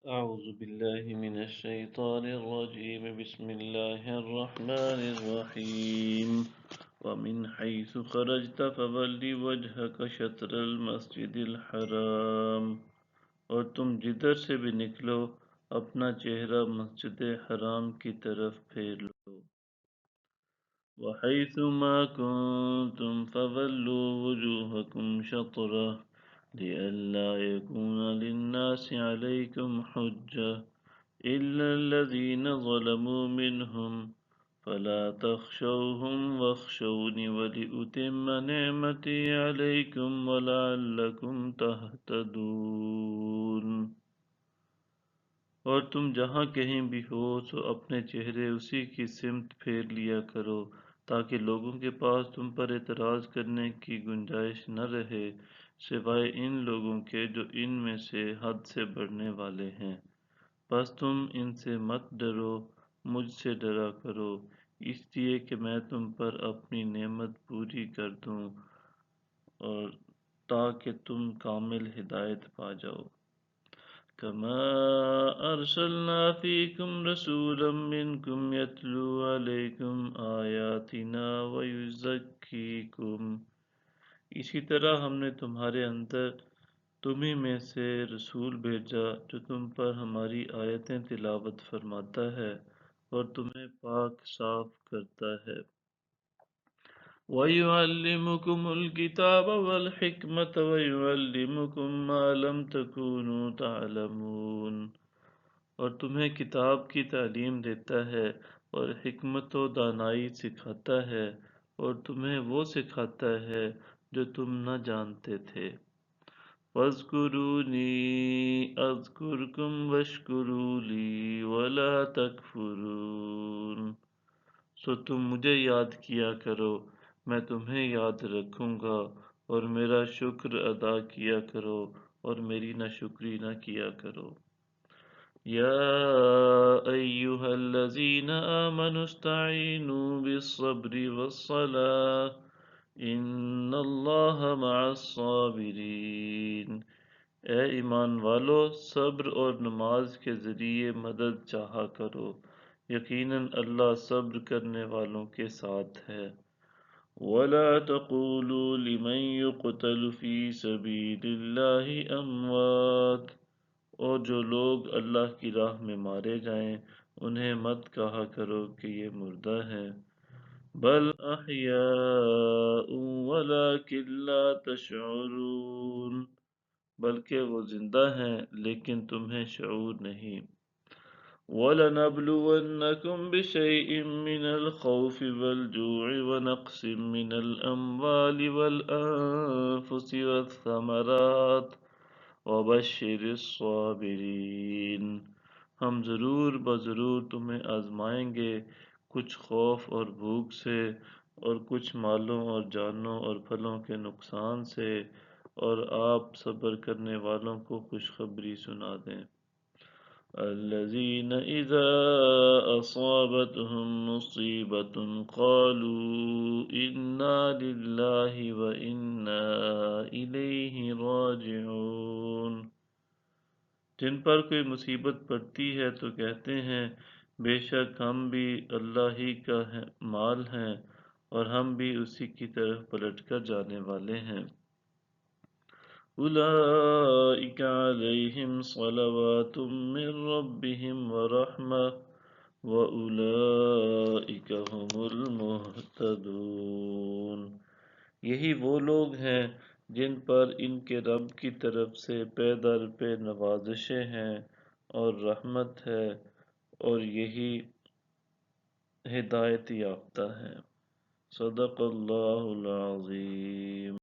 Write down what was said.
أعوذ بالله من الشيطان الرجيم بسم الله الرحمن الرحيم ومن حيث خرجت فول وجهك شطر المسجد الحرام اور تم جدھر سے بھی نکلو اپنا چہرہ مسجد حرام کی طرف پھیر لو وحيث ما كنتم فولوا وجوهكم شطرة لئلا يكون للناس عليكم حجة إلا الذين ظلموا منهم فلا تخشوهم واخشوني ولأتم نعمتي عليكم ولعلكم تهتدون اور تم جہاں کہیں بھی ہو سو اپنے چہرے اسی کی سمت پھیر لیا کرو تاکہ لوگوں کے پاس تم پر اعتراض کرنے کی گنجائش نہ رہے سوائے ان لوگوں کے جو ان میں سے حد سے بڑھنے والے ہیں بس تم ان سے مت ڈرو مجھ سے ڈرا کرو اس لیے کہ میں تم پر اپنی نعمت پوری کر دوں اور تاکہ تم کامل ہدایت پا جاؤ كما أرسلنا فيكم رسولا منكم يتلو عليكم آياتنا ويزكيكم اسی طرح ہم نے تمہارے اندر تمہیں میں سے رسول بھیجا جو تم پر ہماری آیتیں تلاوت فرماتا ہے اور تمہیں پاک صاف کرتا ہے وَيُعَلِّمُكُمُ الْكِتَابَ وَالْحِكْمَةَ وَيُعَلِّمُكُم مَّا لَمْ تَكُونُوا تَعْلَمُونَ اور تمہیں کتاب کی تعلیم دیتا ہے اور حکمت و دانائی سکھاتا ہے اور تمہیں وہ سکھاتا ہے جو تم نہ جانتے تھے فَاذْكُرُونِي أَذْكُرْكُمْ وَاشْكُرُوا لِي وَلَا تَكْفُرُونَ سو تم مجھے یاد کیا کرو میں تمہیں یاد رکھوں گا اور میرا شکر ادا کیا کرو اور میری ناشکری نہ کیا کرو یا ایہا الذین آمنوا استعینوا بالصبر والصلاة ان اللہ مع الصابرین اے ایمان والو صبر اور نماز کے ذریعے مدد چاہا کرو یقیناً اللہ صبر کرنے والوں کے ساتھ ہے وَلَا تَقُولُوا لِمَن يُقْتَلُ فِي سَبِيلِ اللَّهِ أَمْوَاتٌ اور جو لوگ اللہ کی راہ میں مارے جائیں انہیں مت کہا کرو کہ یہ مردہ ہیں بل احیاء ولکن لا تشعرون بلکہ وہ زندہ ہیں لیکن تمہیں شعور نہیں وَلَنَبْلُوَنَّكُمْ بِشَيْءٍ مِّنَ الْخَوْفِ وَالْجُوعِ وَنَقْصٍ مِّنَ الْأَمْوَالِ وَالْأَنفُسِ وَالثَّمَرَاتِ وَبَشِّرِ الصَّابِرِينَ ہم ضرور بضرور تمہیں آزمائیں گے کچھ خوف اور بھوک سے اور کچھ مالوں اور جانوں اور پھلوں کے نقصان سے اور آپ صبر کرنے والوں کو خوشخبری سنا دیں الذين إذا أصابتهم مصيبة قالوا إنا لله وإنا إليه راجعون جن پر کوئی مصیبت پڑتی ہے تو کہتے ہیں بے شک ہم بھی اللہ ہی کا مال ہیں اور ہم بھی اسی کی طرف پلٹ کر جانے والے ہیں أولئك عليهم صلوات من ربهم ورحمة وأولئك هم المهتدون یہی وہ لوگ ہیں جن پر ان کے رب کی طرف سے پے در پہ نوازشیں ہیں اور رحمت ہے اور یہی ہدایت یافتہ ہیں صدق اللہ العظیم